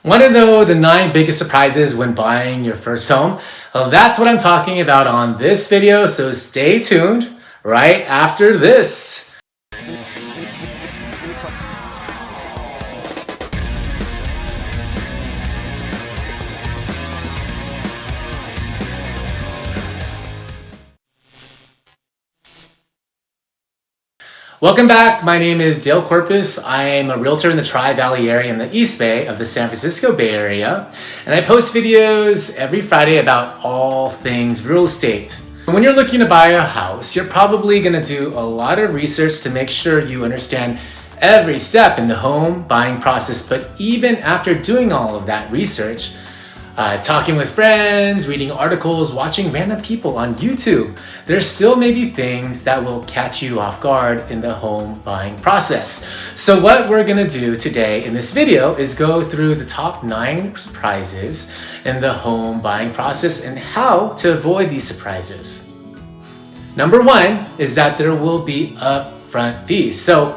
Want to know the 9 biggest surprises when buying your first home? Well, that's what I'm talking about on this video, so stay tuned right after this. Welcome back. My name is Dale Corpus. I am a realtor in the Tri-Valley area in the East Bay of the San Francisco Bay Area, and I post videos every Friday about all things real estate. When you're looking to buy a house, you're probably going to do a lot of research to make sure you understand every step in the home buying process. But even after doing all of that research, talking with friends, reading articles, watching random people on YouTube, there still may be things that will catch you off guard in the home buying process. So what we're gonna do today in this video is go through the top 9 surprises in the home buying process and how to avoid these surprises. Number 1 is that there will be upfront fees. So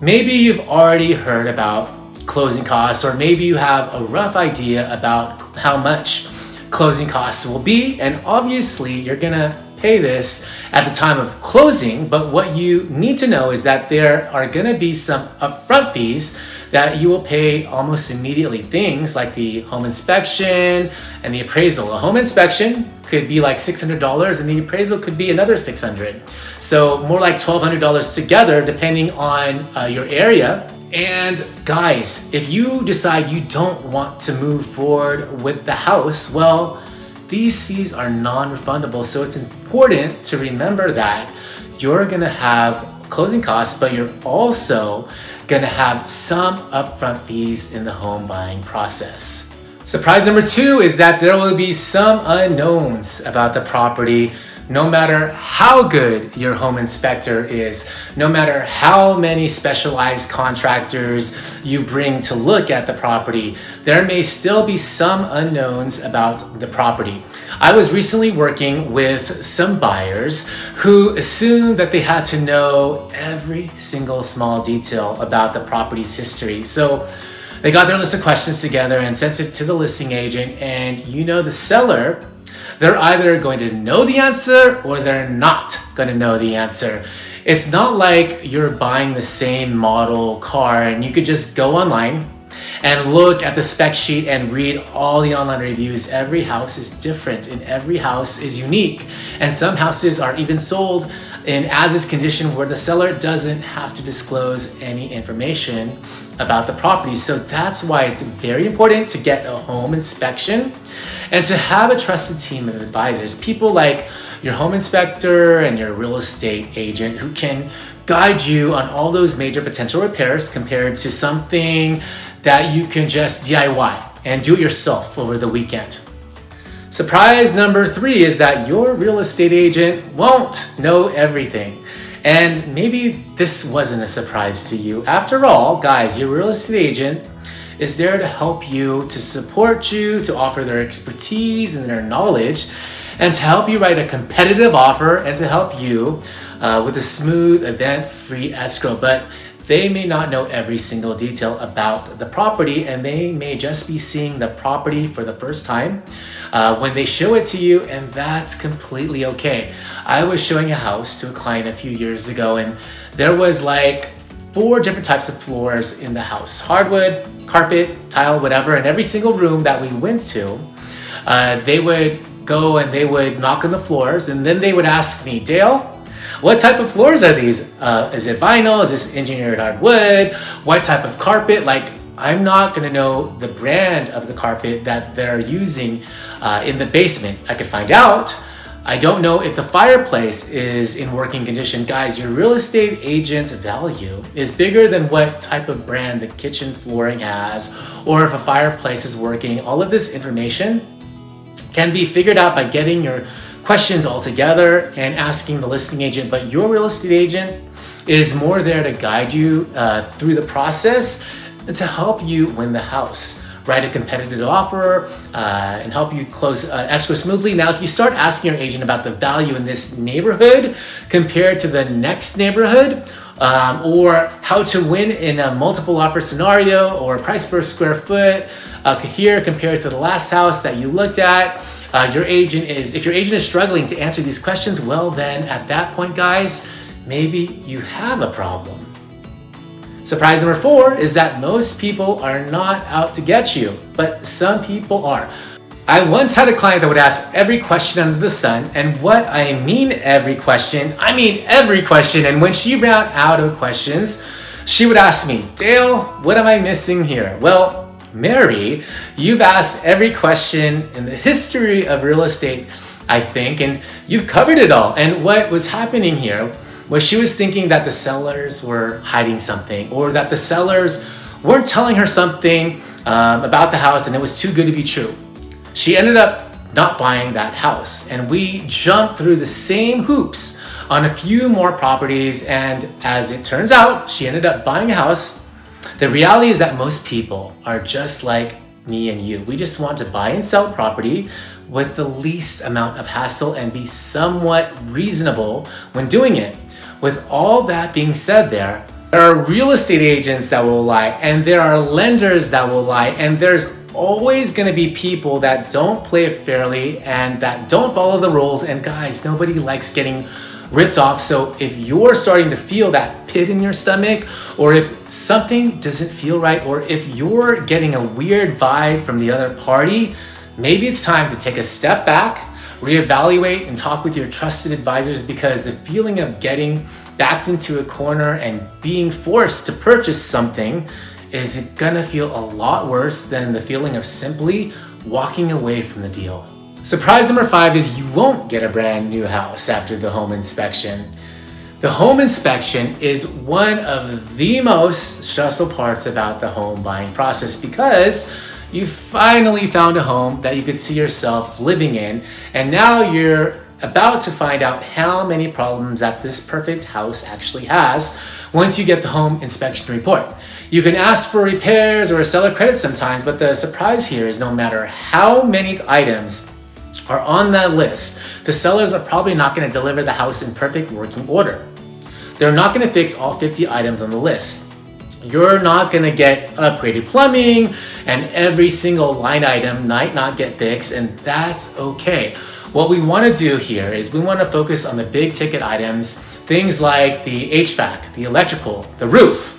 maybe you've already heard about closing costs, or maybe you have a rough idea about how much closing costs will be, and obviously you're gonna pay this at the time of closing. But what you need to know is that there are gonna be some upfront fees that you will pay almost immediately. Things like the home inspection and the appraisal. A home inspection could be like $600 and the appraisal could be another $600. So more like $1,200 together depending on your area. And guys, if you decide you don't want to move forward with the house, well, these fees are non-refundable. So it's important to remember that you're gonna have closing costs, but you're also gonna have some upfront fees in the home buying process. Surprise number 2 is that there will be some unknowns about the property. No matter how good your home inspector is, no matter how many specialized contractors you bring to look at the property, there may still be some unknowns about the property. I was recently working with some buyers who assumed that they had to know every single small detail about the property's history. So they got their list of questions together and sent it to the listing agent, and the seller, they're either going to know the answer or they're not going to know the answer. It's not like you're buying the same model car and you could just go online and look at the spec sheet and read all the online reviews. Every house is different and every house is unique. And some houses are even sold in as-is condition where the seller doesn't have to disclose any information about the property. So that's why it's very important to get a home inspection and to have a trusted team of advisors, people like your home inspector and your real estate agent who can guide you on all those major potential repairs compared to something that you can just DIY and do it yourself over the weekend. Surprise number 3 is that your real estate agent won't know everything. And maybe this wasn't a surprise to you. After all, guys, your real estate agent is there to help you, to support you, to offer their expertise and their knowledge, and to help you write a competitive offer and to help you with a smooth, event-free escrow. But they may not know every single detail about the property, and they may just be seeing the property for the first time when they show it to you, and that's completely okay. I was showing a house to a client a few years ago, and there was like 4 different types of floors in the house: hardwood, carpet, tile, whatever. And every single room that we went to, they would go and they would knock on the floors, and then they would ask me, Dale, what type of floors are these? Is it vinyl? Is this engineered hardwood? What type of carpet? Like, I'm not gonna know the brand of the carpet that they're using in the basement. I could find out. I don't know if the fireplace is in working condition. Guys, your real estate agent's value is bigger than what type of brand the kitchen flooring has, or if a fireplace is working. All of this information can be figured out by getting your questions all together and asking the listing agent. But your real estate agent is more there to guide you through the process and to help you win the house. Write a competitive offer and help you close escrow smoothly. Now, if you start asking your agent about the value in this neighborhood compared to the next neighborhood, or how to win in a multiple offer scenario, or price per square foot here compared to the last house that you looked at. If your agent is struggling to answer these questions, well then at that point, guys, maybe you have a problem. Surprise number 4 is that most people are not out to get you, but some people are. I once had a client that would ask every question under the sun, and what I mean every question, I mean every question. And when she ran out of questions, she would ask me, Dale, what am I missing here? Well, Mary, you've asked every question in the history of real estate, I think, and you've covered it all. And what was happening here was she was thinking that the sellers were hiding something, or that the sellers weren't telling her something about the house and it was too good to be true. She ended up not buying that house, and we jumped through the same hoops on a few more properties, and as it turns out, she ended up buying a house. The reality is that most people are just like me and you. We just want to buy and sell property with the least amount of hassle and be somewhat reasonable when doing it. With all that being said, there are real estate agents that will lie, and there are lenders that will lie, and there's always going to be people that don't play it fairly and that don't follow the rules. And guys, nobody likes getting ripped off. So if you're starting to feel that pit in your stomach, or if something doesn't feel right, or if you're getting a weird vibe from the other party, maybe it's time to take a step back, reevaluate, and talk with your trusted advisors, because the feeling of getting backed into a corner and being forced to purchase something is gonna feel a lot worse than the feeling of simply walking away from the deal. Surprise number 5 is you won't get a brand new house after the home inspection. The home inspection is one of the most stressful parts about the home buying process, because you finally found a home that you could see yourself living in, and now you're about to find out how many problems that this perfect house actually has once you get the home inspection report. You can ask for repairs or a seller credit sometimes, but the surprise here is no matter how many items are on that list, the sellers are probably not going to deliver the house in perfect working order. They're not going to fix all 50 items on the list. You're not going to get upgraded plumbing, and every single line item might not get fixed, and that's okay. What we want to do here is we want to focus on the big ticket items, things like the HVAC, the electrical, the roof.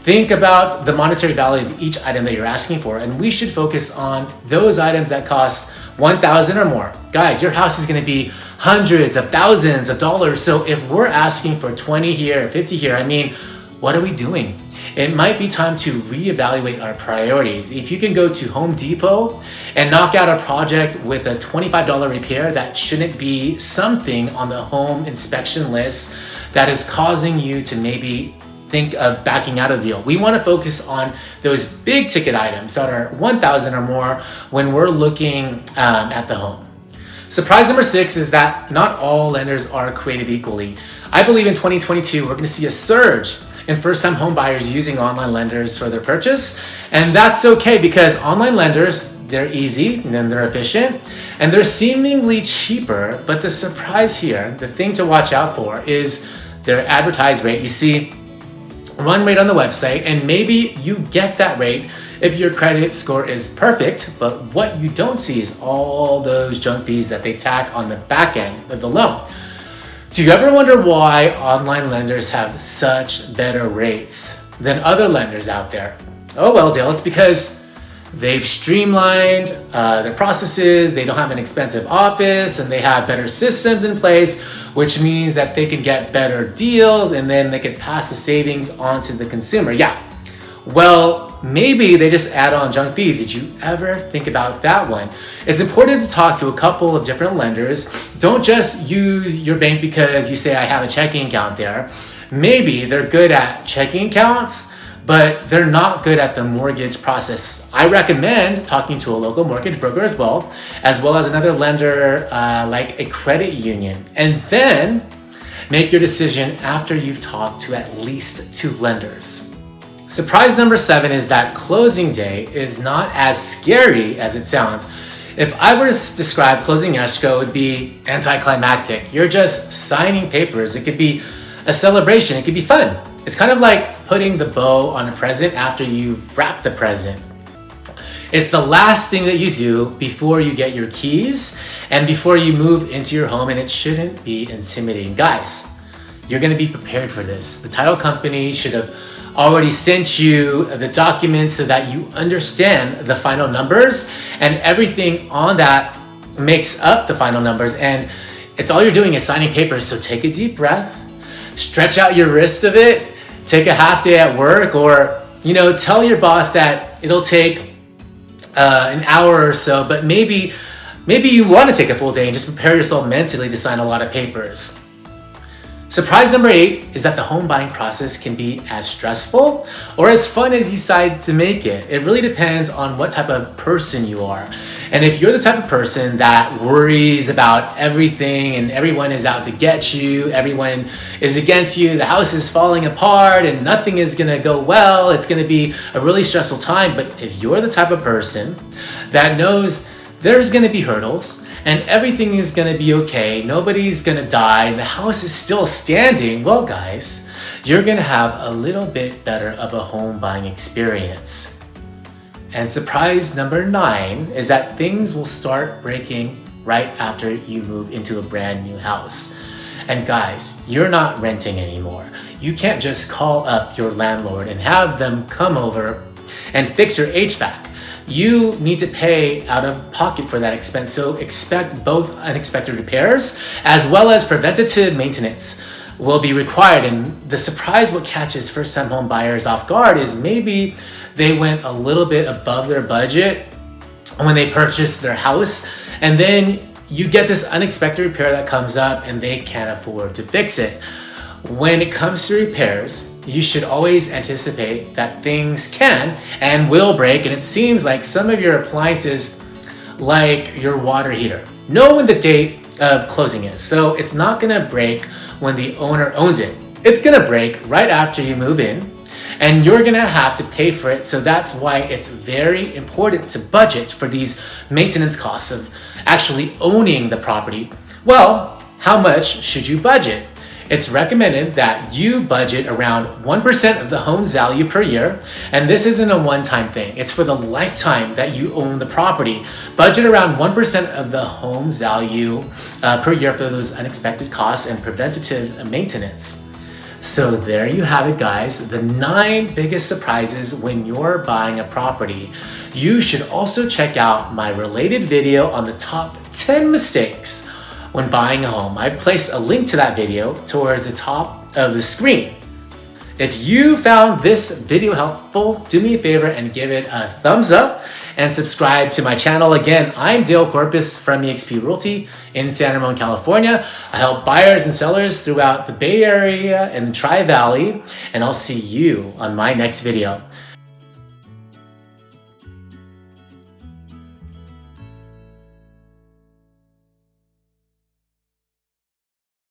Think about the monetary value of each item that you're asking for, and we should focus on those items that cost $1,000 or more. Guys, your house is going to be hundreds of thousands of dollars. So if we're asking for 20 here, 50 here, I mean, what are we doing? It might be time to reevaluate our priorities. If you can go to Home Depot and knock out a project with a $25 repair, that shouldn't be something on the home inspection list that is causing you to maybe think of backing out of the deal. We want to focus on those big ticket items that are $1,000 or more when we're looking at the home. Surprise number 6 is that not all lenders are created equally. I believe in 2022, we're going to see a surge in first-time home buyers using online lenders for their purchase. And that's okay, because online lenders, they're easy and then they're efficient and they're seemingly cheaper. But the surprise here, the thing to watch out for, is their advertised rate. You see run rate on the website, and maybe you get that rate if your credit score is perfect, but what you don't see is all those junk fees that they tack on the back end of the loan. Do you ever wonder why online lenders have such better rates than other lenders out there? Oh well, Dale, it's because they've streamlined their processes, they don't have an expensive office, and they have better systems in place, which means that they can get better deals and then they can pass the savings on to the consumer. Yeah, well, maybe they just add on junk fees. Did you ever think about that one? It's important to talk to a couple of different lenders. Don't just use your bank because you say I have a checking account there. Maybe they're good at checking accounts, but they're not good at the mortgage process. I recommend talking to a local mortgage broker as well as another lender like a credit union. And then make your decision after you've talked to at least 2 lenders. Surprise number 7 is that closing day is not as scary as it sounds. If I were to describe closing escrow, it would be anticlimactic. You're just signing papers. It could be a celebration. It could be fun. It's kind of like putting the bow on a present after you've wrapped the present. It's the last thing that you do before you get your keys and before you move into your home, and it shouldn't be intimidating. Guys, you're gonna be prepared for this. The title company should have already sent you the documents so that you understand the final numbers, and everything on that makes up the final numbers, and it's all you're doing is signing papers. So take a deep breath, stretch out your wrist of it, take a half day at work, or tell your boss that it'll take an hour or so, but maybe you want to take a full day and just prepare yourself mentally to sign a lot of papers. Surprise number 8 is that the home buying process can be as stressful or as fun as you decide to make it. It really depends on what type of person you are. And if you're the type of person that worries about everything and everyone is out to get you, everyone is against you, the house is falling apart and nothing is gonna go well, it's gonna be a really stressful time. But if you're the type of person that knows there's gonna be hurdles and everything is gonna be okay, nobody's gonna die, and the house is still standing, well guys, you're gonna have a little bit better of a home buying experience. And surprise number 9 is that things will start breaking right after you move into a brand new house. And guys, you're not renting anymore. You can't just call up your landlord and have them come over and fix your HVAC. You need to pay out of pocket for that expense. So expect both unexpected repairs as well as preventative maintenance will be required. And the surprise what catches first-time home buyers off guard is maybe they went a little bit above their budget when they purchased their house, and then you get this unexpected repair that comes up and they can't afford to fix it. When it comes to repairs, you should always anticipate that things can and will break, and it seems like some of your appliances, like your water heater, know when the date of closing is. So it's not gonna break when the owner owns it. It's gonna break right after you move in, and you're gonna have to pay for it. So that's why it's very important to budget for these maintenance costs of actually owning the property. Well, how much should you budget? It's recommended that you budget around 1% of the home's value per year, and this isn't a one-time thing. It's for the lifetime that you own the property. Budget around 1% of the home's value per year for those unexpected costs and preventative maintenance. So there you have it, guys, the 9 biggest surprises when you're buying a property. You should also check out my related video on the top 10 mistakes when buying a home. I placed a link to that video towards the top of the screen. If you found this video helpful, do me a favor and give it a thumbs up and subscribe to my channel. Again, I'm Dale Corpus from eXp Realty in San Ramon, California. I help buyers and sellers throughout the Bay Area and the Tri-Valley, and I'll see you on my next video.